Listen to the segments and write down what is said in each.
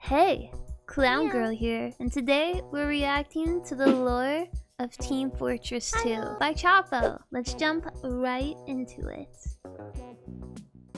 Hey, Clown Girl here, and today we're reacting to the lore of Team Fortress 2 by Chapo. Let's jump right into it.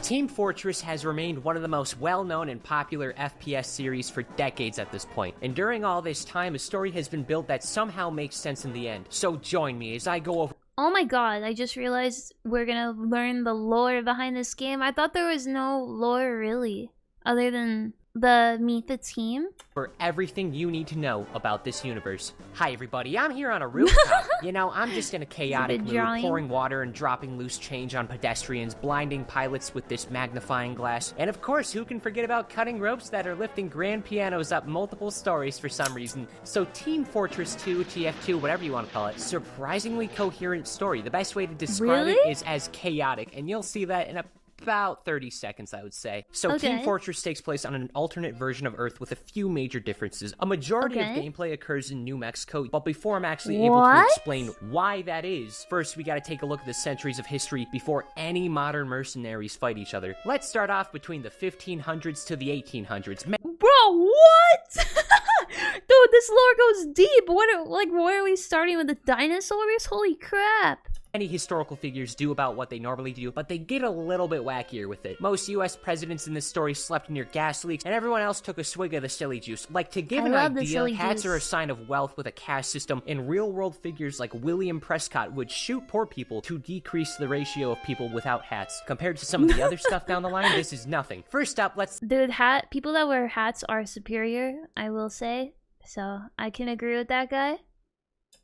Team Fortress has remained one of the most well-known and popular FPS series for decades at this point, and during all this time, a story has been built that somehow makes sense in the end. So join me as I go over— Oh my god, I just realized we're gonna learn the lore behind this game. I thought there was no lore really, other than the Meet the Team. for everything you need to know about this universe. Hi everybody, I'm here on a rooftop. You know, I'm just in a chaotic mood, pouring water and dropping loose change on pedestrians, blinding pilots with this magnifying glass, and of course, who can forget about cutting ropes that are lifting grand pianos up multiple stories for some reason. So Team Fortress 2, TF2, whatever you want to call it, surprisingly coherent story. The best way to describe it is as chaotic, and you'll see that in about 30 seconds, I would say. So Team Fortress takes place on an alternate version of Earth with a few major differences. A majority of gameplay occurs in New Mexico, but before I'm actually able to explain why that is, first we gotta take a look at the centuries of history before any modern mercenaries fight each other. Let's start off between the 1500s to the 1800s. Bro, what? Dude, this lore goes deep. Why are we starting with the dinosaurs? Holy crap. Many historical figures do about what they normally do, but they get a little bit wackier with it. Most US presidents in this story slept near gas leaks, and everyone else took a swig of the silly juice. Like, to give an idea, hats are a sign of wealth with a caste system, and real-world figures like William Prescott would shoot poor people to decrease the ratio of people without hats. Compared to some of the other stuff down the line, this is nothing. First up, Dude, people that wear hats are superior, I will say. So, I can agree with that guy.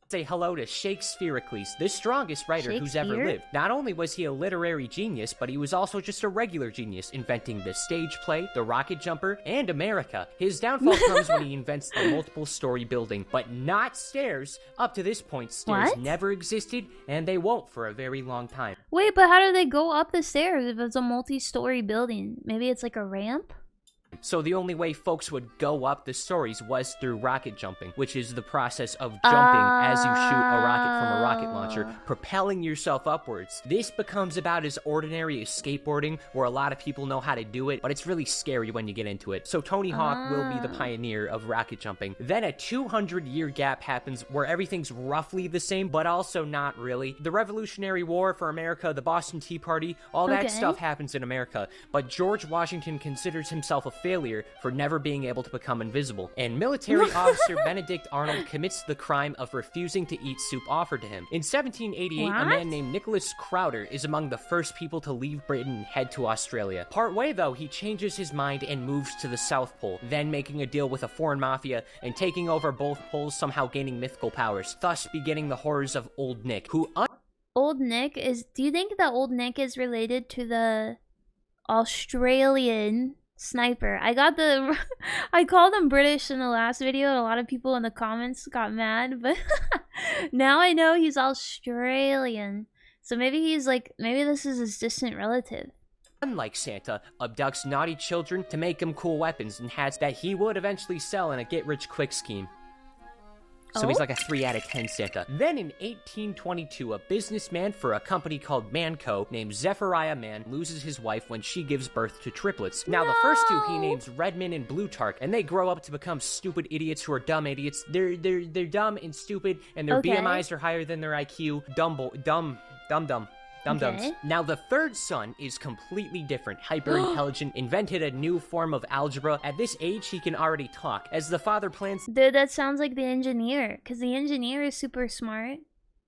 Say hello to Shakespeare, the strongest writer who's ever lived. Not only was he a literary genius, but he was also just a regular genius, inventing the stage play, the rocket jumper, and America. His downfall comes when he invents the multiple story building, but not stairs. Up to this point, stairs never existed, and they won't for a very long time. Wait, but how do they go up the stairs if it's a multi-story building? Maybe it's like a ramp? So the only way folks would go up the stories was through rocket jumping, which is the process of jumping as you shoot a rocket from a rocket launcher, propelling yourself upwards. This becomes about as ordinary as skateboarding, where a lot of people know how to do it, but it's really scary when you get into it. So Tony Hawk will be the pioneer of rocket jumping. Then a 200-year gap happens where everything's roughly the same, but also not really. The Revolutionary War for America, the Boston Tea Party, all that stuff happens in America, but George Washington considers himself a failure for never being able to become invisible, and military officer Benedict Arnold commits the crime of refusing to eat soup offered to him. In 1788, a man named Nicholas Crowder is among the first people to leave Britain and head to Australia. Partway though, he changes his mind and moves to the South Pole, then making a deal with a foreign mafia and taking over both poles, somehow gaining mythical powers, thus beginning the horrors of Old Nick, who Old Nick is— do you think that Old Nick is related to the Australian sniper? I called him British in the last video, and a lot of people in the comments got mad, but now I know he's Australian. So maybe this is his distant relative. Unlike Santa, abducts naughty children to make them cool weapons and hats that he would eventually sell in a get-rich-quick scheme. So he's like a 3 out of 10 Santa. Then in 1822, a businessman for a company called Mann Co, named Zephariah Mann, loses his wife when she gives birth to triplets. Now the first two he names Redmond and Blutarch, and they grow up to become stupid idiots who are dumb idiots. They're dumb and stupid, and their BMIs are higher than their IQ. Dumb. Now the third son is completely different, hyper-intelligent, invented a new form of algebra. At this age, he can already talk, as the father plans— Dude, that sounds like the engineer, because the engineer is super smart,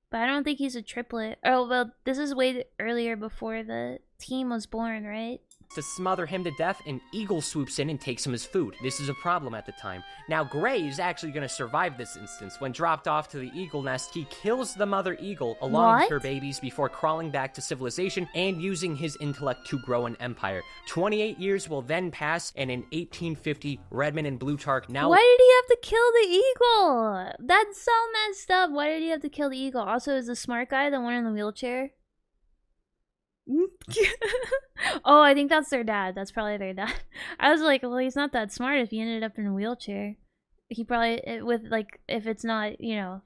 but I don't think he's a triplet. Oh, well, this is way earlier before the team was born, right? to smother him to death, an eagle swoops in and takes him his food. This is a problem at the time. Now, Gray is actually going to survive this instance. When dropped off to the eagle nest, he kills the mother eagle along with her babies before crawling back to civilization and using his intellect to grow an empire. 28 years will then pass, and in 1850, Redmond and Blutarch now— Why did he have to kill the eagle? That's so messed up. Why did he have to kill the eagle? Also, is the smart guy the one in the wheelchair? Oh, I think that's their dad. That's probably their dad. I was like, well, he's not that smart if he ended up in a wheelchair. He probably, with like, if it's not, you know,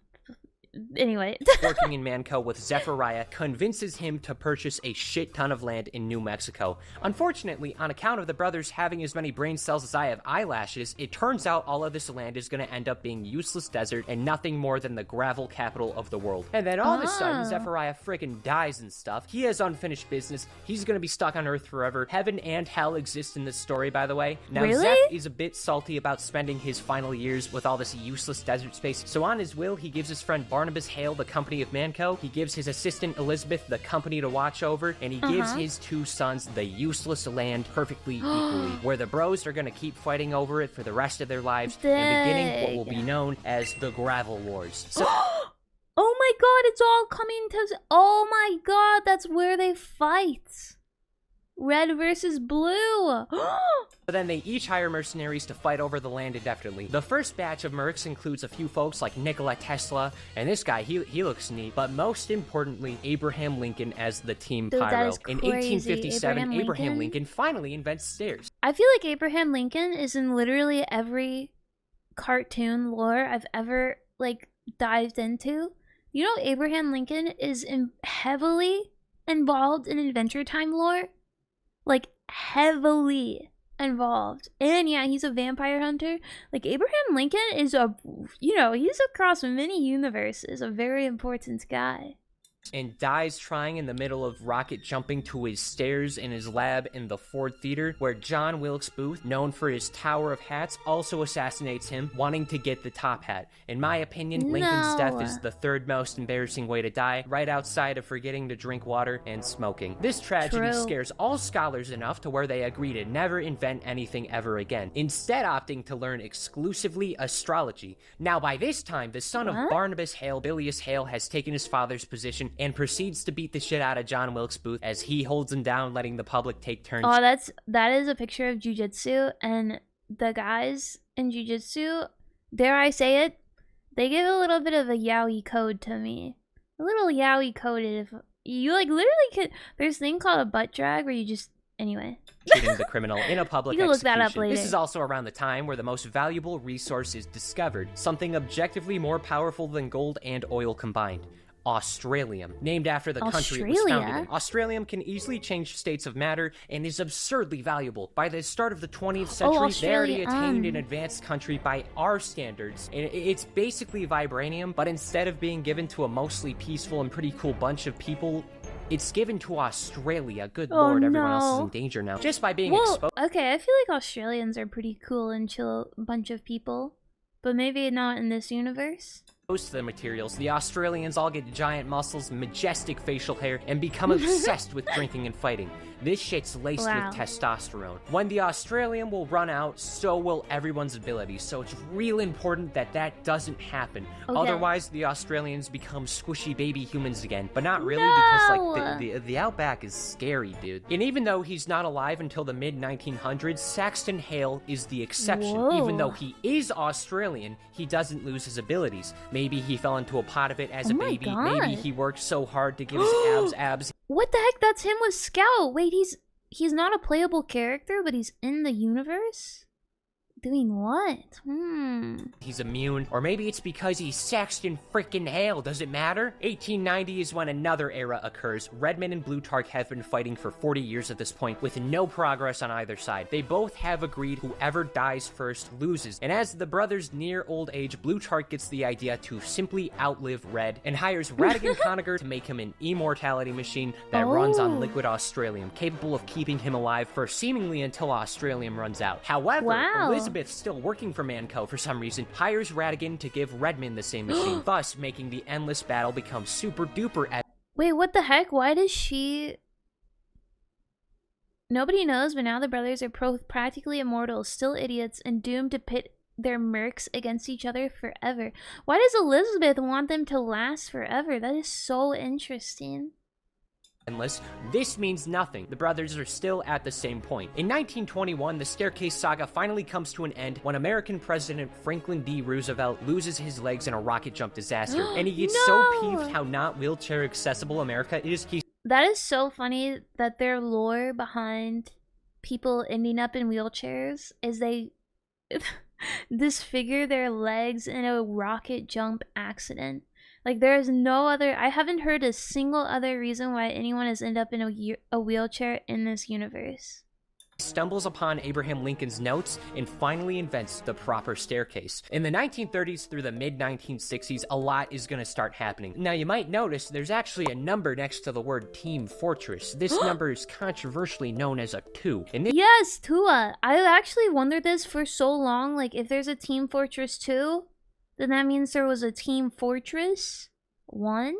Anyway. Working in Manco with Zechariah convinces him to purchase a shit ton of land in New Mexico. Unfortunately, on account of the brothers having as many brain cells as I have eyelashes, it turns out all of this land is going to end up being useless desert and nothing more than the gravel capital of the world. And then all of a sudden, Zechariah freaking dies and stuff. He has unfinished business. He's going to be stuck on Earth forever. Heaven and hell exist in this story, by the way. Now, really? Zeph is a bit salty about spending his final years with all this useless desert space. So on his will, he gives his friend Barnabas Hale the company of Manco. He gives his assistant Elizabeth the company to watch over, and he gives his 2 sons the useless land perfectly equally, where the bros are going to keep fighting over it for the rest of their lives, and beginning what will be known as the Gravel Wars. So oh my god, it's all coming to... Oh my god, that's where they fight. Red versus blue. But then they each hire mercenaries to fight over the land indefinitely. The first batch of mercs includes a few folks like Nikola Tesla, and this guy, he looks neat. But most importantly, Abraham Lincoln as the team Dude, pyro. In crazy. 1857, Abraham Lincoln finally invents stairs. I feel like Abraham Lincoln is in literally every cartoon lore I've ever, like, dived into. You know, Abraham Lincoln is heavily involved in Adventure Time lore. Like, heavily involved. And yeah, he's a vampire hunter. Like, Abraham Lincoln is he's across many universes, a very important guy. And dies trying in the middle of rocket jumping to his stairs in his lab in the Ford Theater, where John Wilkes Booth, known for his Tower of Hats, also assassinates him, wanting to get the top hat. In my opinion, Lincoln's death is the 3rd most embarrassing way to die, right outside of forgetting to drink water and smoking. This tragedy scares all scholars enough to where they agree to never invent anything ever again, instead opting to learn exclusively astrology. Now, by this time, the son of Barnabas Hale, Bilius Hale, has taken his father's position and proceeds to beat the shit out of John Wilkes Booth as he holds him down, letting the public take turns. Oh, that is a picture of jiu-jitsu, and the guys in jiu-jitsu, dare I say it, they give a little bit of a yaoi code to me. A little yaoi coded. If you like literally could, there's a thing called a butt drag where you just, anyway. Shooting the criminal in a public you can execution. Look that up later. This is also around the time where the most valuable resource is discovered, something objectively more powerful than gold and oil combined. Australium, named after the country it was founded in. Australium can easily change states of matter and is absurdly valuable. By the start of the 20th century, they already attained an advanced country by our standards. And it's basically vibranium, but instead of being given to a mostly peaceful and pretty cool bunch of people, it's given to Australia. Good lord, everyone else is in danger now. Just by being exposed. Okay, I feel like Australians are pretty cool and chill bunch of people, but maybe not in this universe. To the materials, the Australians all get giant muscles, majestic facial hair, and become obsessed with drinking and fighting. This shit's laced with testosterone. When the Australium will run out, so will everyone's abilities, so it's real important that that doesn't happen. Otherwise, the Australians become squishy baby humans again. But not really, because like the outback is scary, dude. And even though he's not alive until the mid-1900s, Saxton Hale is the exception. Even though he is Australian, he doesn't lose his abilities. Maybe he fell into a pot of it as a baby. Maybe he worked so hard to give his abs. What the heck? That's him with Scout. Wait, he's not a playable character, but he's in the universe? Doing what? He's immune, or maybe it's because he's Saxton frickin' Hale. Does it matter? 1890 is when another era occurs. Redmond and Plutarch have been fighting for 40 years at this point, with no progress on either side. They both have agreed whoever dies first loses, and as the brothers near old age, Plutarch gets the idea to simply outlive Red, and hires Radigan Conager to make him an immortality machine that runs on liquid Australium, capable of keeping him alive for seemingly until Australium runs out. However, Elizabeth, still working for Mann Co for some reason, hires Radigan to give Redmond the same machine, thus making the endless battle become super duper epic. Wait, what the heck? Why does she... Nobody knows, but now the brothers are practically immortal, still idiots, and doomed to pit their mercs against each other forever. Why does Elizabeth want them to last forever? That is so interesting. Endless. This means nothing. The brothers are still at the same point. In 1921, the staircase saga finally comes to an end when American President Franklin D. Roosevelt loses his legs in a rocket jump disaster, and he gets so peeved how not wheelchair accessible America is. That is so funny that their lore behind people ending up in wheelchairs is they disfigure their legs in a rocket jump accident. Like, there is no other. I haven't heard a single other reason why anyone has ended up in a wheelchair in this universe. Stumbles upon Abraham Lincoln's notes and finally invents the proper staircase. In the 1930s through the mid-1960s, a lot is going to start happening. Now, you might notice there's actually a number next to the word Team Fortress. This number is controversially known as a 2. And Yes, Tua. I actually wondered this for so long. Like, if there's a Team Fortress 2, then that means there was a Team Fortress 1?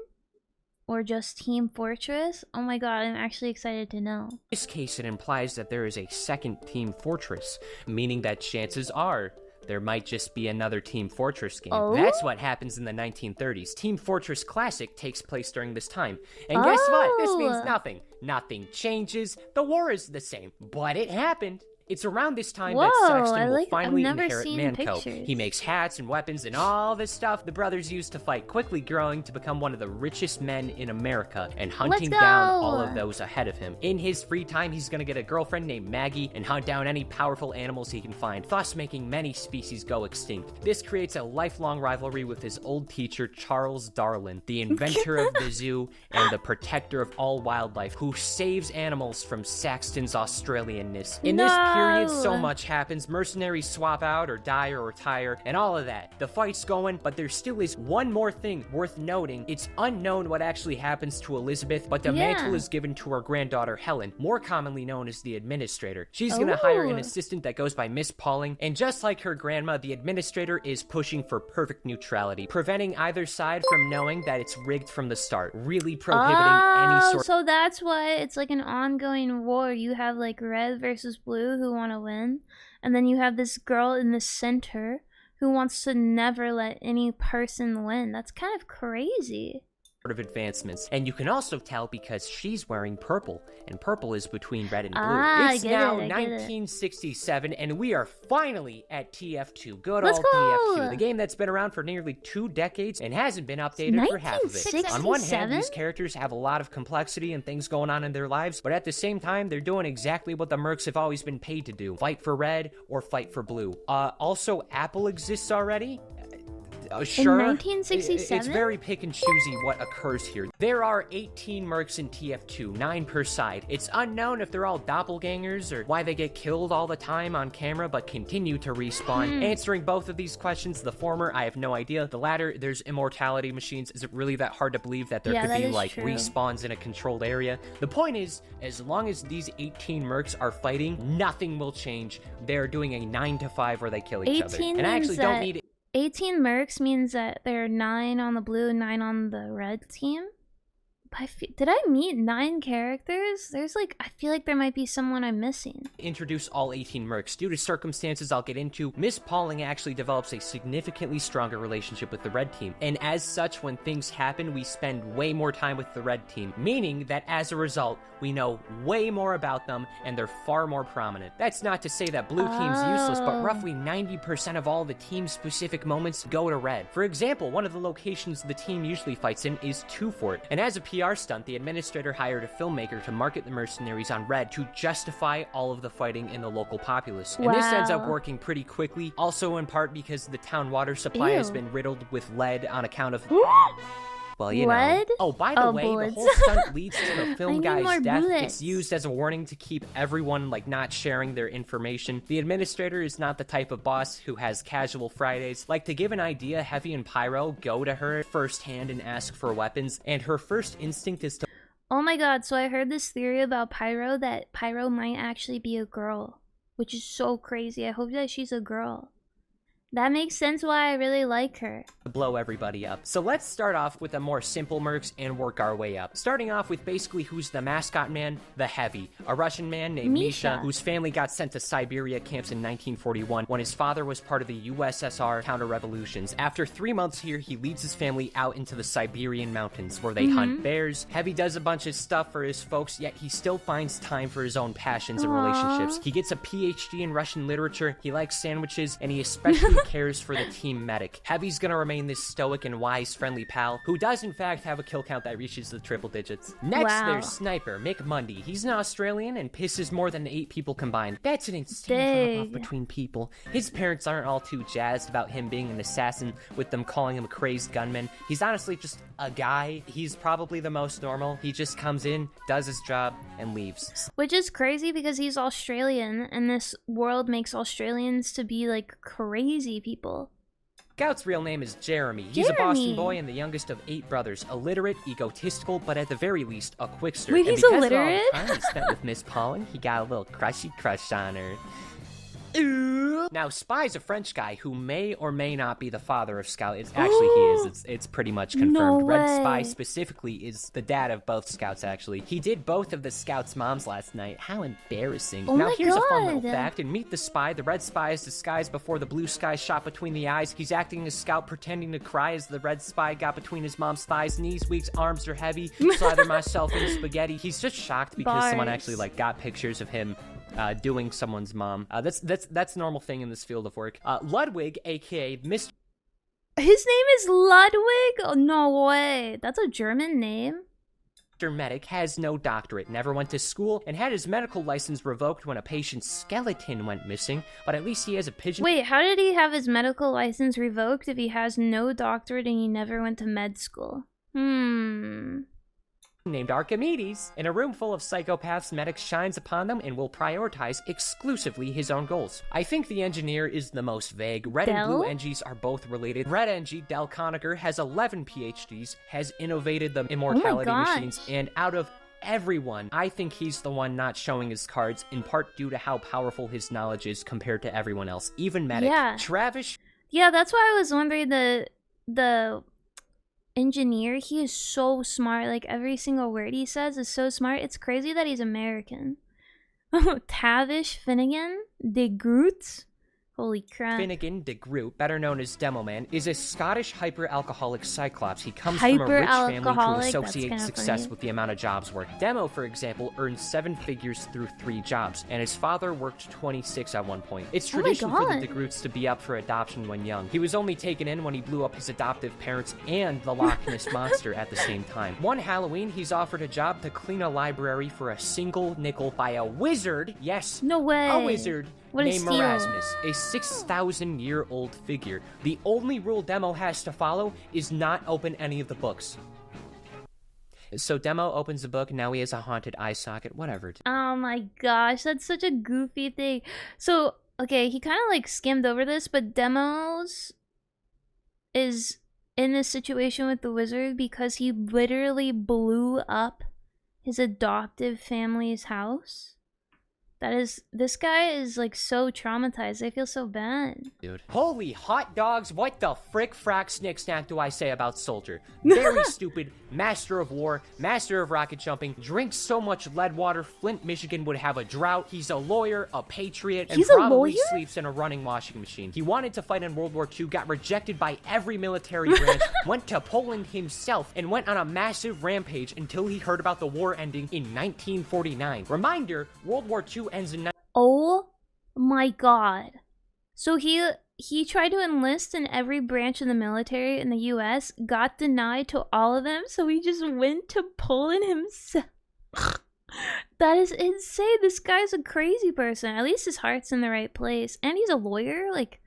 Or just Team Fortress? Oh my god, I'm actually excited to know. In this case, it implies that there is a second Team Fortress, meaning that chances are there might just be another Team Fortress game. Oh? That's what happens in the 1930s. Team Fortress Classic takes place during this time. And guess what? This means nothing. Nothing changes. The war is the same. But it happened. It's around this time that Saxton will finally inherit Mann Co. He makes hats and weapons and all this stuff the brothers used to fight, quickly growing to become one of the richest men in America and hunting down all of those ahead of him. In his free time, he's gonna get a girlfriend named Maggie and hunt down any powerful animals he can find, thus making many species go extinct. This creates a lifelong rivalry with his old teacher, Charles Darwin, the inventor of the zoo and the protector of all wildlife, who saves animals from Saxton's Australianness. In this period, so much happens. Mercenaries swap out or die or retire and all of that. The fight's going, but there still is one more thing worth noting. It's unknown what actually happens to Elizabeth, but the mantle is given to her granddaughter Helen, more commonly known as the administrator. She's gonna hire an assistant that goes by Miss Pauling, and just like her grandma, the administrator is pushing for perfect neutrality, preventing either side from knowing that it's rigged from the start, really prohibiting any sort. So that's why it's like an ongoing war. You have like red versus blue who want to win, and then you have this girl in the center who wants to never let any person win. That's kind of crazy. Of advancements, and you can also tell because she's wearing purple, and purple is between red and blue. It's now 1967, and we are finally at TF2. Good old TF2, the game that's been around for nearly 2 decades and hasn't been updated for half of it. On one hand, these characters have a lot of complexity and things going on in their lives, but at the same time, they're doing exactly what the mercs have always been paid to do: fight for red or fight for blue. Also, Apple exists already. Sure, in 1967? It's very pick and choosy what occurs here. There are 18 mercs in TF2, 9 per side. It's unknown if they're all doppelgangers or why they get killed all the time on camera but continue to respawn. Answering both of these questions, the former, I have no idea. The latter, there's immortality machines. Is it really that hard to believe that there could be like respawns in a controlled area? The point is, as long as these 18 mercs are fighting, nothing will change. They're doing a 9 to 5 where they kill each other. And I actually don't need it. 18 mercs means that there are 9 on the blue and 9 on the red team? Did I meet 9 characters? There's like, I feel like there might be someone I'm missing. Introduce all 18 mercs. Due to circumstances I'll get into, Miss Pauling actually develops a significantly stronger relationship with the red team. And as such, when things happen, we spend way more time with the red team, meaning that as a result, we know way more about them and they're far more prominent. That's not to say that blue team's useless, but roughly 90% of all the team-specific moments go to red. For example, one of the locations the team usually fights in is Two Fort, and as a PR stunt, the administrator hired a filmmaker to market the mercenaries on red to justify all of the fighting in the local populace. And this ends up working pretty quickly, also in part because the town water supply has been riddled with lead on account of... Well, you know. Oh, by the way, bullets. the whole stunt leads to the film guy's death. Bullets. It's used as a warning to keep everyone, like, not sharing their information. The administrator is not the type of boss who has casual Fridays. Like, to give an idea, Heavy and Pyro go to her firsthand and ask for weapons, and her first instinct is to... Oh my god, so I heard this theory about Pyro, that Pyro might actually be a girl, which is so crazy. I hope that she's a girl. That makes sense why I really like her. Blow everybody up. So let's start off with the more simple mercs and work our way up. Starting off with basically who's the mascot man, the Heavy, a Russian man named Misha, whose family got sent to Siberia camps in 1941 when his father was part of the USSR counter-revolutions. After 3 months here, he leads his family out into the Siberian mountains where they hunt bears. Heavy does a bunch of stuff for his folks, yet he still finds time for his own passions and relationships. He gets a PhD in Russian literature, he likes sandwiches, and he especially cares for the team medic. Heavy's gonna remain this stoic and wise, friendly pal who does in fact have a kill count that reaches the triple digits. Next, there's Sniper, Mick Mundy. He's an Australian and pisses more than 8 people combined. That's an insane drop-off between people. His parents aren't all too jazzed about him being an assassin, with them calling him a crazed gunman. He's honestly just a guy. He's probably the most normal. He just comes in, does his job, and leaves. Which is crazy because he's Australian, and this world makes Australians to be like crazy people. Scout's real name is Jeremy. He's a Boston boy and the youngest of 8 brothers. Illiterate, egotistical, but at the very least, a quickster. Wait, he's illiterate? Of all the time he spent with Miss Pauling, he got a little crushy crush on her. Now, Spy's a French guy who may or may not be the father of Scout. He is. It's pretty much confirmed. No Red way. Spy specifically is the dad of both Scouts, actually. He did both of the Scouts' moms last night. How embarrassing. Oh now, my here's a fun God. little fact. In Meet the Spy, the Red Spy is disguised before the Blue Sky shot between the eyes. He's acting as Scout, pretending to cry as the Red Spy got between his mom's thighs. Knees weak, arms are heavy. Slather myself in spaghetti. He's just shocked because someone actually got pictures of him doing someone's mom. That's a normal thing in this field of work. Ludwig, aka Mr. His name is Ludwig? Oh, no way. That's a German name? Medic, has no doctorate, never went to school, and had his medical license revoked when a patient's skeleton went missing, but at least he has a pigeon. Wait, how did he have his medical license revoked if he has no doctorate and he never went to med school? Named Archimedes. In a room full of psychopaths, Medic shines upon them and will prioritize exclusively his own goals. I think the engineer is the most vague. Red and blue Engies are both related. Red Engie, Del Conacher, has 11 PhDs, has innovated the Immortality machines, and out of everyone, I think he's the one not showing his cards, in part due to how powerful his knowledge is compared to everyone else, even Medic. Yeah. Travis. Yeah, that's why I was wondering the engineer, he is so smart. Like, every single word he says is so smart. It's crazy that he's American. Tavish Finnegan de Groot. Holy crap. Finnegan de Groot, better known as Demo Man, is a Scottish hyper-alcoholic cyclops. He comes from a rich family who associates success with the amount of jobs worked. Demo, for example, earned 7 figures through 3 jobs, and his father worked 26 at one point. It's tradition for the de Groots to be up for adoption when young. He was only taken in when he blew up his adoptive parents and the Loch Ness Monster at the same time. One Halloween, he's offered a job to clean a library for a single nickel by a wizard. Yes, no way. A wizard. What named Merasmus, a 6,000-year-old figure. The only rule Demo has to follow is not open any of the books. So Demo opens the book, and now he has a haunted eye socket, whatever. Oh my gosh, that's such a goofy thing. So, okay, he kind of like skimmed over this, but Demos is in this situation with the wizard because he literally blew up his adoptive family's house. This guy is like so traumatized. I feel so bad. Dude. Holy hot dogs, what the frick frack snick snack do I say about Soldier? Very stupid, master of war, master of rocket jumping, drinks so much lead water, Flint, Michigan would have a drought. He's a lawyer, a patriot, and probably sleeps in a running washing machine. He wanted to fight in World War II, got rejected by every military branch, went to Poland himself, and went on a massive rampage until he heard about the war ending in 1949. Reminder, World War II ends in... Oh my god. So he tried to enlist in every branch of the military in the US, got denied to all of them, so he just went to Poland himself. That is insane. This guy's a crazy person. At least his heart's in the right place. And he's a lawyer. Like,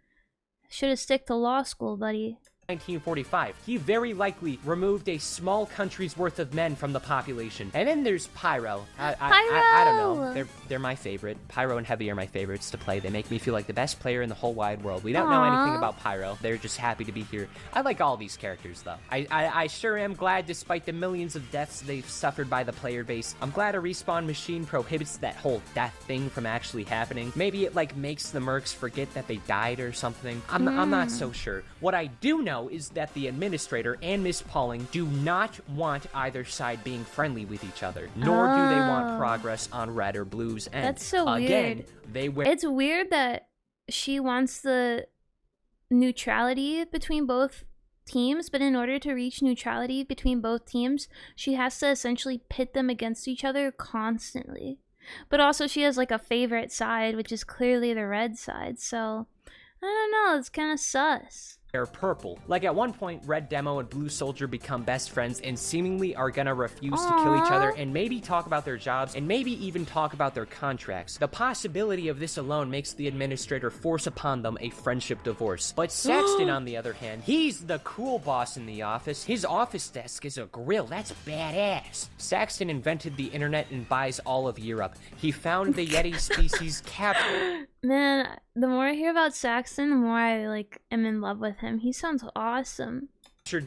should have stick to law school, buddy. 1945. He very likely removed a small country's worth of men from the population. And then there's Pyro. I don't know. They're my favorite. Pyro and Heavy are my favorites to play. They make me feel like the best player in the whole wide world. We don't know anything about Pyro. They're just happy to be here. I like all these characters, though. I sure am glad, despite the millions of deaths they've suffered by the player base, I'm glad a respawn machine prohibits that whole death thing from actually happening. Maybe it, like, makes the mercs forget that they died or something. I'm not so sure. What I do know is that the administrator and Miss Pauling do not want either side being friendly with each other, nor do they want progress on red or blue's end. That's so weird. It's weird that she wants the neutrality between both teams, but in order to reach neutrality between both teams, she has to essentially pit them against each other constantly. But also she has like a favorite side, which is clearly the red side, so don't know, it's kind of sus. They're purple. Like at one point, Red Demo and Blue Soldier become best friends and seemingly are gonna refuse to kill each other and maybe talk about their jobs and maybe even talk about their contracts. The possibility of this alone makes the administrator force upon them a friendship divorce. But Saxton, on the other hand, he's the cool boss in the office. His office desk is a grill. That's badass. Saxton invented the internet and buys all of Europe. He found the Yeti species Man, the more I hear about Saxton, the more I am in love with him. He sounds awesome.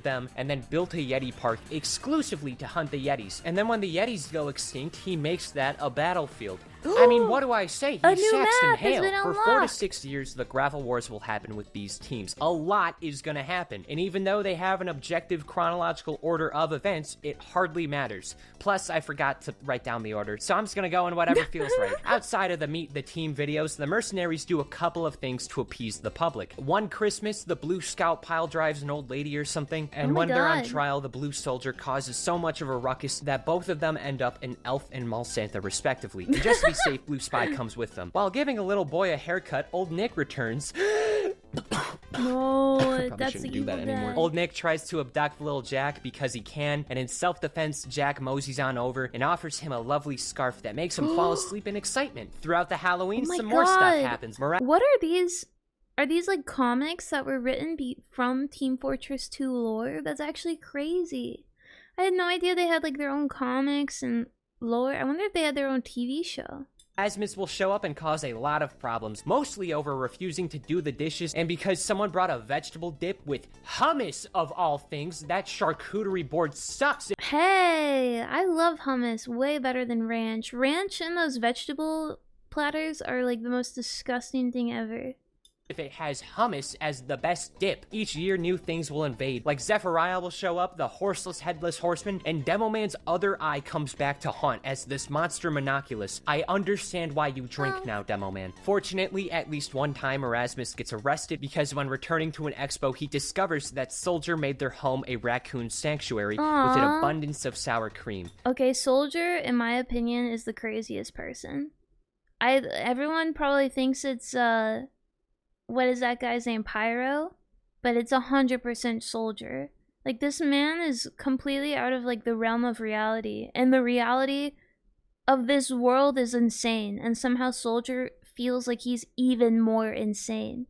Them and then built a Yeti park exclusively to hunt the Yetis. And then when the Yetis go extinct, he makes that a battlefield. I mean, what do I say? He's Saxton Hale. For 4 to 6 years, the gravel wars will happen with these teams. A lot is gonna happen. And even though they have an objective chronological order of events, it hardly matters. Plus, I forgot to write down the order, so I'm just gonna go in whatever feels right. Outside of the Meet the Team videos, the Mercenaries do a couple of things to appease the public. One Christmas, the Blue Scout pile drives an old lady or something, and when they're on trial, the Blue Soldier causes so much of a ruckus that both of them end up in Elf and Malsantha, respectively. Just be safe, Blue Spy comes with them. While giving a little boy a haircut, Old Nick returns. No, that's shouldn't do that anymore. Old Nick tries to abduct little Jack because he can, and in self-defense, Jack moseys on over and offers him a lovely scarf that makes him fall asleep in excitement. Throughout the Halloween, some more stuff happens. What are these? Are these comics that were written from Team Fortress 2 lore? That's actually crazy. I had no idea they had their own comics and lore. I wonder if they had their own TV show. Merasmus will show up and cause a lot of problems, mostly over refusing to do the dishes, and because someone brought a vegetable dip with hummus of all things. That charcuterie board sucks. Hey, I love hummus way better than ranch. Ranch and those vegetable platters are the most disgusting thing ever. If it has hummus as the best dip. Each year, new things will invade. Like Zephyriah will show up, the horseless headless horseman, and Demoman's other eye comes back to haunt as this monster Monoculus. I understand why you drink now, Demoman. Fortunately, at least one time, Merasmus gets arrested because when returning to an expo, he discovers that Soldier made their home a raccoon sanctuary with an abundance of sour cream. Okay, Soldier, in my opinion, is the craziest person. Everyone probably thinks it's, what is that guy's name? Pyro? But it's 100% Soldier. This man is completely out of, the realm of reality. And the reality of this world is insane. And somehow Soldier feels like he's even more insane.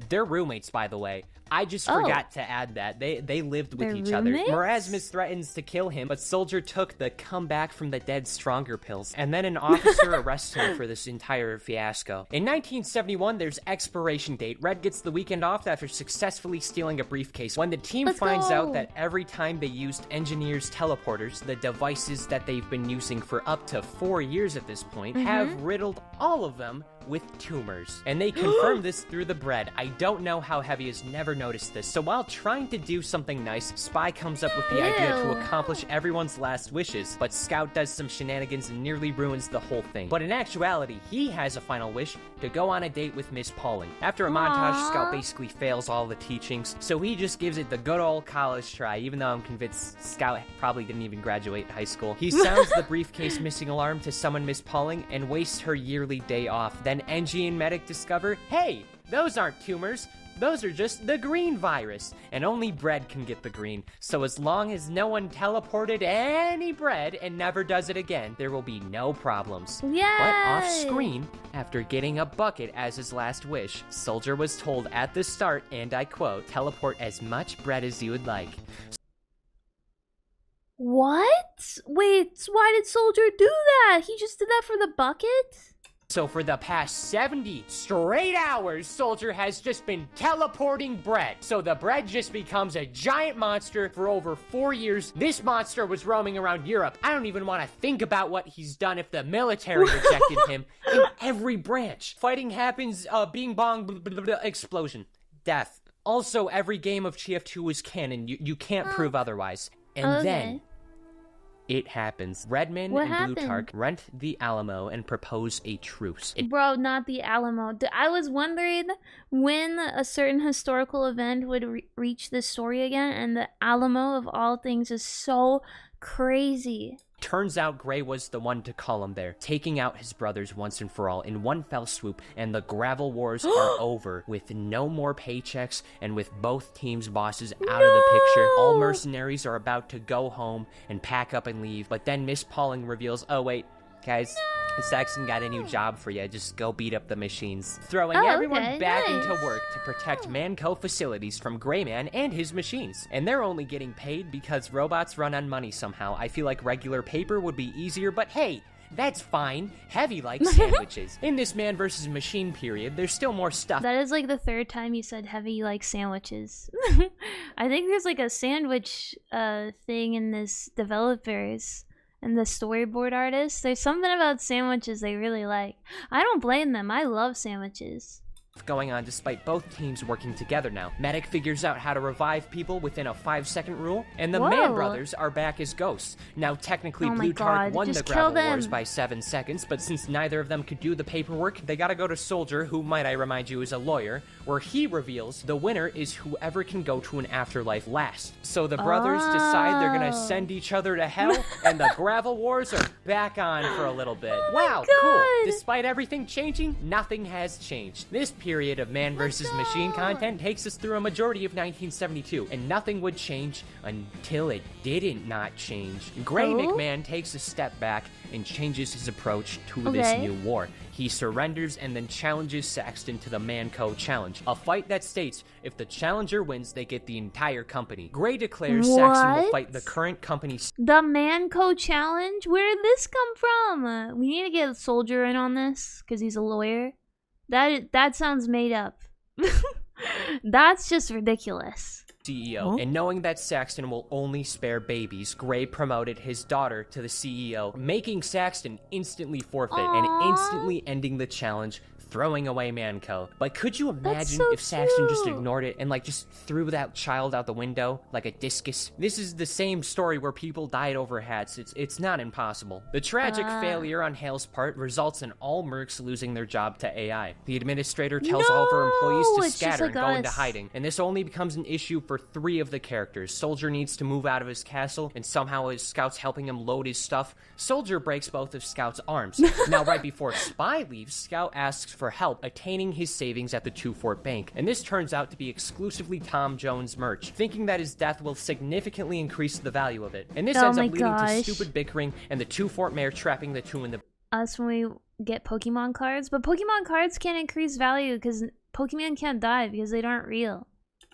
They're roommates, by the way. I just forgot to add that. They lived with each other. Merasmus threatens to kill him, but Soldier took the come back from the dead stronger pills, and then an officer arrests him for this entire fiasco. In 1971, there's expiration date. Red gets the weekend off after successfully stealing a briefcase. When the team finds out that every time they used engineers' teleporters, the devices that they've been using for up to 4 years at this point, have riddled all of them with tumors. And they confirm this through the bread. I don't know how Heavy has never noticed this. So while trying to do something nice, Spy comes up with the idea to accomplish everyone's last wishes, but Scout does some shenanigans and nearly ruins the whole thing. But in actuality, he has a final wish to go on a date with Miss Pauling. After a montage, Scout basically fails all the teachings, so he just gives it the good old college try, even though I'm convinced Scout probably didn't even graduate high school. He sounds the briefcase missing alarm to summon Miss Pauling and wastes her yearly day off. Then Engie and Medic discover, hey, those aren't tumors. Those are just the green virus, and only bread can get the green. So as long as no one teleported any bread and never does it again, there will be no problems. Yay! But off screen, after getting a bucket as his last wish, Soldier was told at the start, and I quote, teleport as much bread as you would like. What? Wait, why did Soldier do that? He just did that for the bucket? So for the past 70 straight hours, Soldier has just been teleporting bread. So the bread just becomes a giant monster for over 4 years. This monster was roaming around Europe. I don't even want to think about what he's done if the military rejected him in every branch. Fighting happens, bing bong, blah, blah, blah, explosion, death. Also, every game of TF2 is canon. You can't prove otherwise. And then it happens. Redman and Plutarch rent the Alamo and propose a truce. Bro, not the Alamo. I was wondering when a certain historical event would reach this story again, and the Alamo, of all things, is so crazy. Turns out Gray was the one to call him there, taking out his brothers once and for all in one fell swoop, and the gravel wars are over, with no more paychecks and with both teams' bosses out of the picture. All mercenaries are about to go home and pack up and leave, but then Miss Pauling reveals, oh wait, guys, Saxton got a new job for you. Just go beat up the machines. Throwing everyone back into work to protect Mann Co facilities from Grayman and his machines. And they're only getting paid because robots run on money somehow. I feel like regular paper would be easier, but hey, that's fine. Heavy like sandwiches. In this man versus machine period, there's still more stuff. That is like the third time you said heavy like sandwiches. I think there's like a sandwich thing in this developers. And the storyboard artists, there's something about sandwiches they really like. I don't blame them. I love sandwiches. Going on despite both teams working together now. Medic figures out how to revive people within a 5-second rule, and the Mann brothers are back as ghosts. Now technically Blue Tart won the gravel wars by 7 seconds, but since neither of them could do the paperwork, they gotta go to Soldier, who might I remind you is a lawyer, where he reveals the winner is whoever can go to an afterlife last. So the brothers decide they're gonna send each other to hell, and the gravel wars are back on for a little bit. Wow, cool. Despite everything changing, nothing has changed. This period of man versus machine content takes us through a majority of 1972, and nothing would change until it didn't not change. Gray McMahon takes a step back and changes his approach to this new war. He surrenders and then challenges Saxton to the Mann Co challenge, a fight that states if the challenger wins, they get the entire company. Gray declares Saxton will fight the current company. The Mann Co challenge? Where did this come from? We need to get a Soldier in on this because he's a lawyer. That sounds made up. That's just ridiculous. CEO, and knowing that Saxton will only spare babies, Gray promoted his daughter to the CEO, making Saxton instantly forfeit and instantly ending the challenge, throwing away Manco. But could you imagine if Saxton just ignored it and like just threw that child out the window like a discus? This is the same story where people died over hats. It's not impossible. The tragic failure on Hale's part results in all mercs losing their job to AI. The administrator tells all of her employees to scatter and go into hiding, and this only becomes an issue for 3 of the characters. Soldier needs to move out of his castle, and somehow his scouts helping him load his stuff. Soldier breaks both of Scout's arms. Now right before Spy leaves, Scout asks for help attaining his savings at the 2-Fort Bank, and this turns out to be exclusively Tom Jones merch, thinking that his death will significantly increase the value of it. And this ends up leading to stupid bickering and the 2-Fort mayor trapping the two in the us when we get Pokemon cards, but Pokemon cards can't increase value because Pokemon can't die because they aren't real.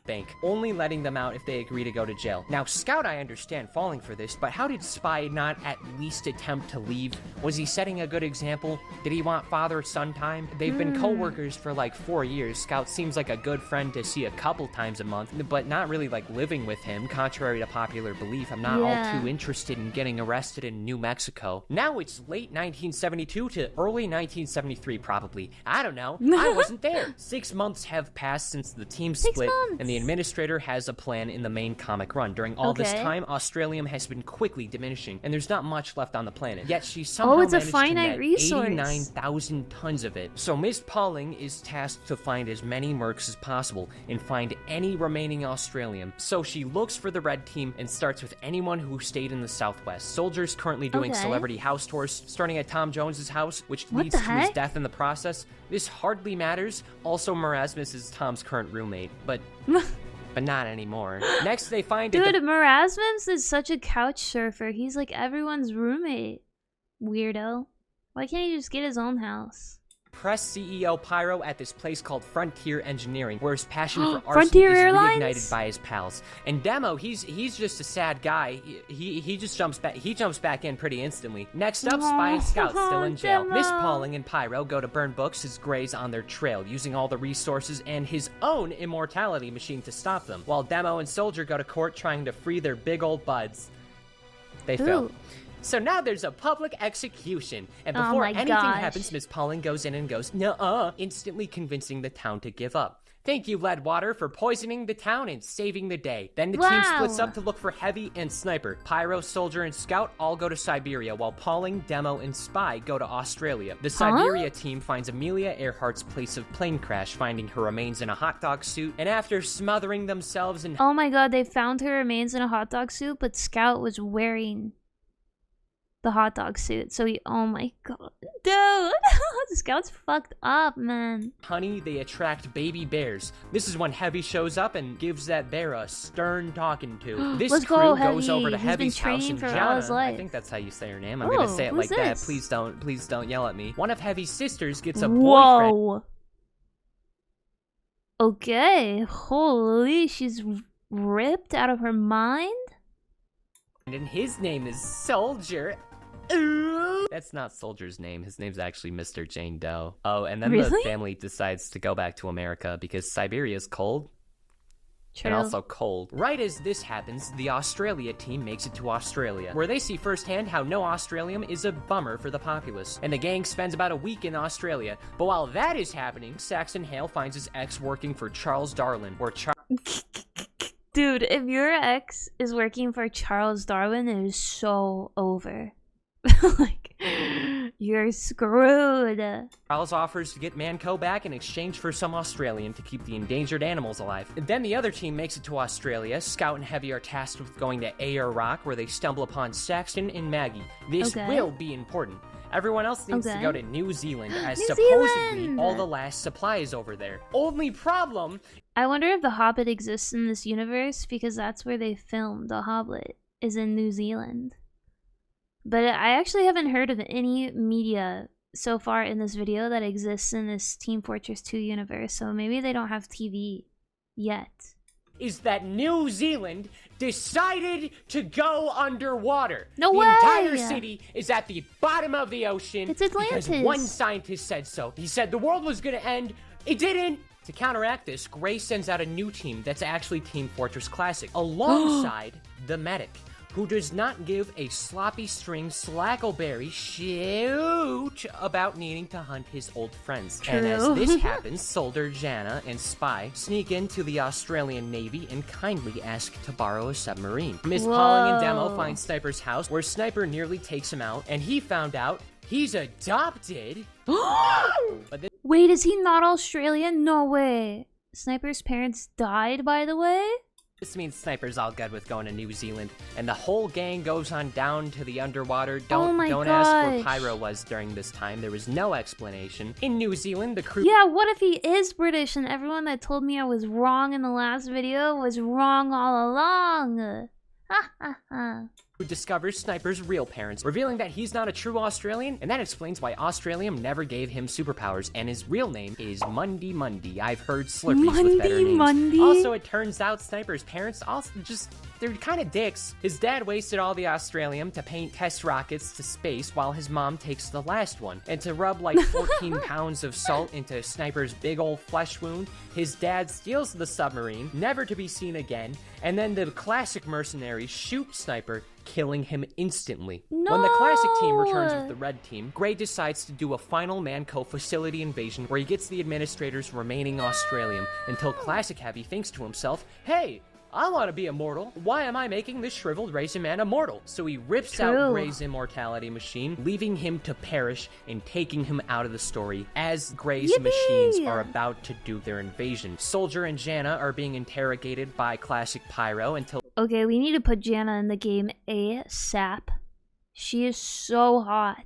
Bank, only letting them out if they agree to go to jail. Now, Scout, I understand falling for this, but how did Spy not at least attempt to leave? Was he setting a good example? Did he want father-son time? They've been co-workers for like 4 years. Scout seems like a good friend to see a couple times a month, but not really like living with him, contrary to popular belief. I'm not all too interested in getting arrested in New Mexico. Now it's late 1972 to early 1973, probably. I don't know. I wasn't there. 6 months have passed since the team split, and the administrator has a plan in the main comic run. During all this time, Australium has been quickly diminishing, and there's not much left on the planet. Yet she somehow managed to net 89,000 tons of it. So Miss Pauling is tasked to find as many mercs as possible and find any remaining Australium. So she looks for the red team and starts with anyone who stayed in the Southwest. Soldier's currently doing celebrity house tours, starting at Tom Jones's house, which leads to his death in the process. This hardly matters. Also, Merasmus is Tom's current roommate, but not anymore. Next, they find Merasmus is such a couch surfer. He's like everyone's roommate. Weirdo. Why can't he just get his own house? Press CEO Pyro at this place called Frontier Engineering, where his passion for arson is reignited by his pals. And Demo, he's just a sad guy. He just jumps back in pretty instantly. Next up, Spy and Scout still in jail. Miss Pauling and Pyro go to burn books as Gray's on their trail, using all the resources and his own immortality machine to stop them, while Demo and Soldier go to court trying to free their big old buds. They fail. So now there's a public execution, and before anything happens, Miss Pauling goes in and goes, "Nuh-uh," instantly convincing the town to give up. Thank you, Leadwater, for poisoning the town and saving the day. Then the team splits up to look for Heavy and Sniper. Pyro, Soldier, and Scout all go to Siberia, while Pauling, Demo, and Spy go to Australia. The Siberia team finds Amelia Earhart's place of plane crash, finding her remains in a hot dog suit, and after smothering themselves in... Oh my god, they found her remains in a hot dog suit, but Scout was wearing... the hot dog suit. So he, oh my god, dude, Scout's fucked up, man. Honey, they attract baby bears. This is when Heavy shows up and gives that bear a stern talking to. This Let's crew go, goes over Heavy. to He's Heavy's been house, training and for all his Jana, I life. think that's how you say her name. I'm Oh, gonna say it who's like that. this? Please don't yell at me. One of Heavy's sisters gets a boyfriend. Whoa. Okay, holy, she's ripped out of her mind? And his name is Soldier. Ooh. That's not Soldier's name. His name's actually Mr. Jane Doe. Oh, and then Really? the family decides to go back to America because Siberia's cold. True. And also cold. Right as this happens, the Australia team makes it to Australia, where they see firsthand how no Australium is a bummer for the populace. And the gang spends about a week in Australia. But while that is happening, Saxton Hale finds his ex working for Charles Darwin, or Dude, if your ex is working for Charles Darwin, it is so over. Like, you're screwed. Charles offers to get Mann Co back in exchange for some Australian to keep the endangered animals alive. And then the other team makes it to Australia. Scout and Heavy are tasked with going to Ayr Rock, where they stumble upon Saxton and Maggie. This will be important. Everyone else needs to go to New Zealand, as supposedly all the last supply is over there. Only problem... I wonder if The Hobbit exists in this universe, because that's where they filmed The Hobbit, is in New Zealand. But I actually haven't heard of any media so far in this video that exists in this Team Fortress 2 universe, so maybe they don't have TV yet. Is that New Zealand decided to go underwater. No way! The entire city is at the bottom of the ocean. It's Atlantis. Because one scientist said so. He said the world was gonna end. It didn't. To counteract this, Gray sends out a new team that's actually Team Fortress Classic, alongside the medic, who does not give a sloppy string slackleberry shoot about needing to hunt his old friends. True. And as this happens, Soldier, Jana, and Spy sneak into the Australian Navy and kindly ask to borrow a submarine. Miss Pauling and Demo find Sniper's house, where Sniper nearly takes him out, and he found out he's adopted. But then wait, is he not Australian? No way. Sniper's parents died, by the way? this means Sniper's all good with going to New Zealand, and the whole gang goes on down to the underwater. Don't ask where Pyro was during this time. There was no explanation. In New Zealand, the crew... Yeah, what if he is British and everyone that told me I was wrong in the last video was wrong all along? Ha ha ha. Who discovers Sniper's real parents, revealing that he's not a true Australian, and that explains why Australium never gave him superpowers, and his real name is Mundy Mundy. I've heard Slurpees with better names. Mundy. Also, it turns out Sniper's parents also they're kind of dicks. His dad wasted all the Australium to paint test rockets to space, while his mom takes the last one. And to rub like 14 pounds of salt into Sniper's big old flesh wound, his dad steals the submarine, never to be seen again, and then the classic mercenaries shoot Sniper, killing him instantly. No! When the classic team returns with the red team, Gray decides to do a final Manco facility invasion where he gets the administrator's remaining Australium, until Classic Heavy thinks to himself, hey, I want to be immortal. Why am I making this shriveled raisin man immortal? So he rips out Gray's immortality machine, leaving him to perish and taking him out of the story as Gray's machines are about to do their invasion. Soldier and Jana are being interrogated by Classic Pyro until... Okay, we need to put Jana in the game ASAP. She is so hot.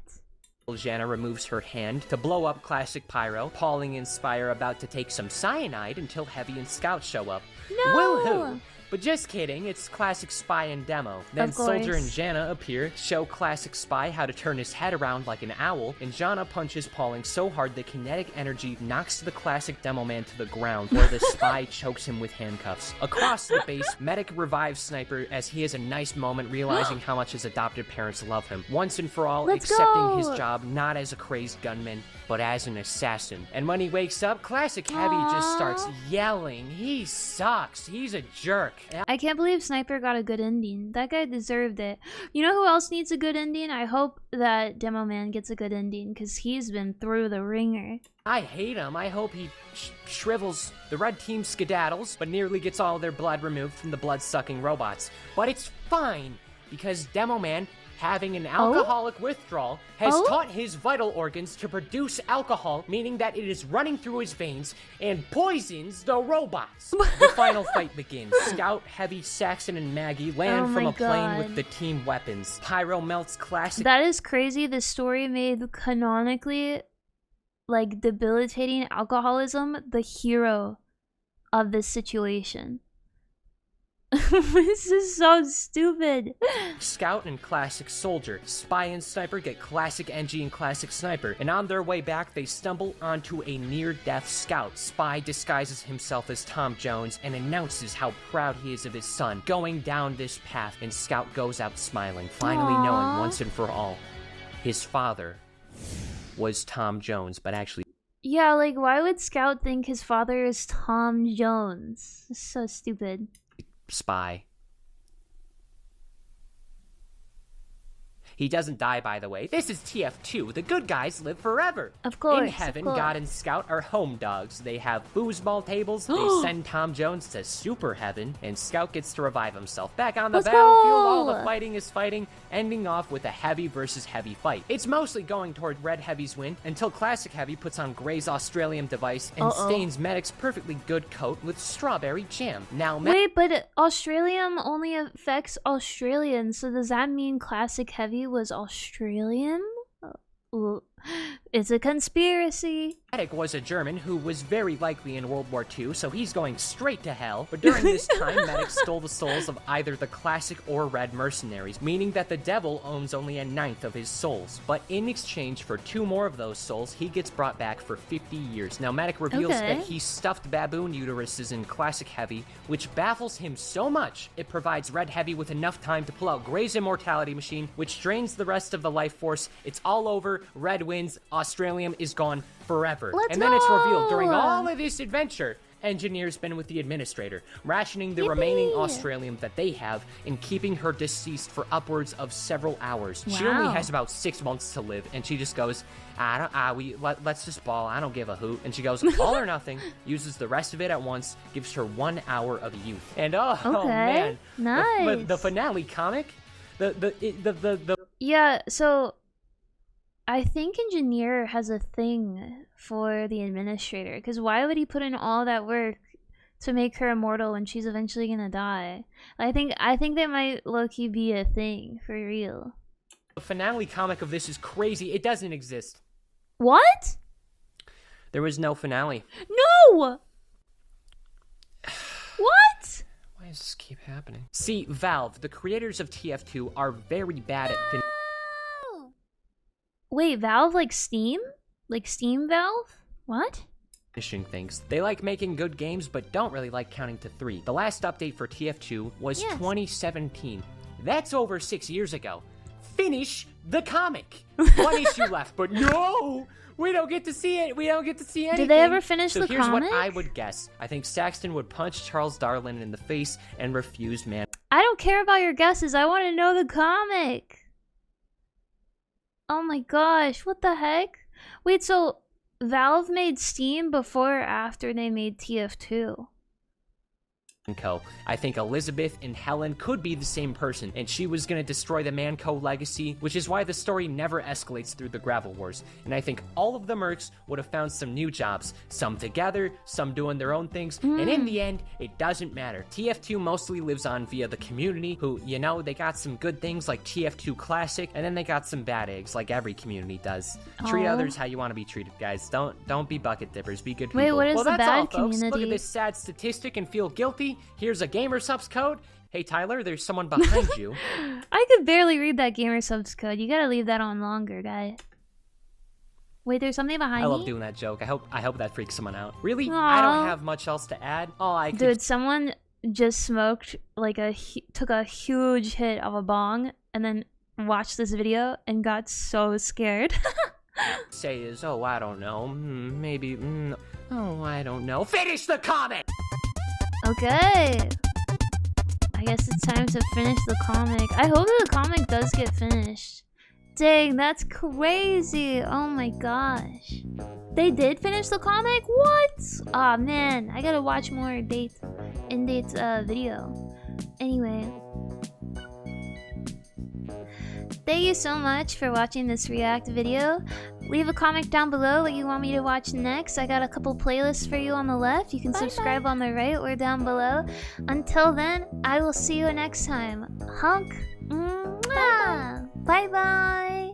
Jana removes her hand to blow up Classic Pyro. Pauling and Spy are about to take some cyanide until Heavy and Scout show up. No! Woohoo! But just kidding, it's Classic Spy and Demo. Then Soldier and Jana appear, show Classic Spy how to turn his head around like an owl, and Jana punches Pauling so hard the kinetic energy knocks the Classic Demo Man to the ground, where the Spy chokes him with handcuffs. Across the base, Medic revives Sniper as he has a nice moment realizing how much his adopted parents love him, once and for all accepting his job not as a crazed gunman, but as an assassin. And when he wakes up, Classic Heavy just starts yelling. He sucks. He's a jerk. I can't believe Sniper got a good ending. That guy deserved it. You know who else needs a good ending? I hope that Demo Man gets a good ending, because he's been through the ringer. I hate him. I hope he shrivels. The red team skedaddles, but nearly gets all their blood removed from the blood-sucking robots. But it's fine, because Demo Man having an alcoholic withdrawal, has taught his vital organs to produce alcohol, meaning that it is running through his veins and poisons the robots. The final fight begins. Scout, Heavy, Saxton, and Maggie land from a plane with the team weapons. Pyro melts classic. That is crazy. The story made canonically, like, debilitating alcoholism the hero of this situation. This is so stupid. Scout and Classic Soldier, Spy and Sniper get Classic NG and Classic Sniper, and on their way back they stumble onto a near-death Scout. Spy disguises himself as Tom Jones and announces how proud he is of his son going down this path, and Scout goes out smiling, finally knowing once and for all his father was Tom Jones, but actually... Yeah, like, why would Scout think his father is Tom Jones? It's so stupid. Spy. He doesn't die, by the way. This is TF2. The good guys live forever. Of course. In heaven, God and Scout are home dogs. They have foosball tables. They send Tom Jones to super heaven, and Scout gets to revive himself. Back on the battlefield, all the fighting is fighting, ending off with a Heavy versus Heavy fight. It's mostly going toward Red Heavy's win until Classic Heavy puts on Gray's Australium device and stains Medic's perfectly good coat with strawberry jam. Now, wait, but Australium only affects Australians, so does that mean Classic Heavy was Australian? It's a conspiracy. Medic was a German who was very likely in World War II, so he's going straight to hell. But during this time, Medic stole the souls of either the Classic or Red Mercenaries, meaning that the devil owns only a 1/9 of his souls. But in exchange for 2 more of those souls, he gets brought back for 50 years. Now, Medic reveals that he stuffed baboon uteruses in Classic Heavy, which baffles him so much, it provides Red Heavy with enough time to pull out Gray's immortality machine, which drains the rest of the life force. It's all over. Red wins. Australium is gone forever. Let's and then go! It's revealed during all of this adventure, Engineer's been with the Administrator, rationing the remaining Australium that they have and keeping her deceased for upwards of several hours. She only has about 6 months to live, and she just goes, let's just ball, I don't give a hoot. And she goes, all or nothing, uses the rest of it at once, gives her 1 hour of youth. And oh man, nice. The finale comic, yeah, so I think Engineer has a thing for the Administrator, because why would he put in all that work to make her immortal when she's eventually gonna die? I think that might low-key be a thing for real. The finale comic of this is crazy. It doesn't exist. What? There was no finale. No! What? Why does this keep happening? See, Valve, the creators of TF2, are very bad at Wait, Valve like Steam? Like Steam Valve? What? finishing things. They like making good games, but don't really like counting to 3. The last update for TF2 was 2017. That's over 6 years ago. Finish the comic. 1 issue left, but no! We don't get to see it. We don't get to see anything. Did they ever finish the comic? So here's what I would guess. I think Saxton would punch Charles Darwin in the face and refuse Mann. I don't care about your guesses. I want to know the comic. Oh my gosh, what the heck? Wait, so Valve made Steam before or after they made TF2? Co. I think Elizabeth and Helen could be the same person, and she was going to destroy the Mann Co legacy, which is why the story never escalates through the Gravel Wars. And I think all of the mercs would have found some new jobs, some together, some doing their own things, and in the end, it doesn't matter. TF2 mostly lives on via the community, who, you know, they got some good things like TF2 Classic, and then they got some bad eggs, like every community does. Treat others how you want to be treated, guys. Don't be bucket dippers, be good people. Wait, what is the that's bad all, folks. community? Look at this sad statistic and feel guilty. Here's a gamer subs code. Hey Tyler, there's someone behind you. I could barely read that gamer subs code. You gotta leave that on longer, guy. Wait, there's something behind me? I love doing that joke. I hope that freaks someone out. Really? Aww. I don't have much else to add. Dude, someone just smoked like took a huge hit of a bong and then watched this video and got so scared. Say is, oh, I don't know, maybe, oh, I don't know. Finish the comic! Okay. I guess it's time to finish the comic. I hope the comic does get finished. Dang, that's crazy. Oh my gosh. They did finish the comic? What? Aw, man. I gotta watch more in-date video. Anyway. Thank you so much for watching this react video. Leave a comment down below what you want me to watch next. I got a couple playlists for you on the left. You can subscribe on the right or down below. Until then, I will see you next time. Hunk. Bye bye.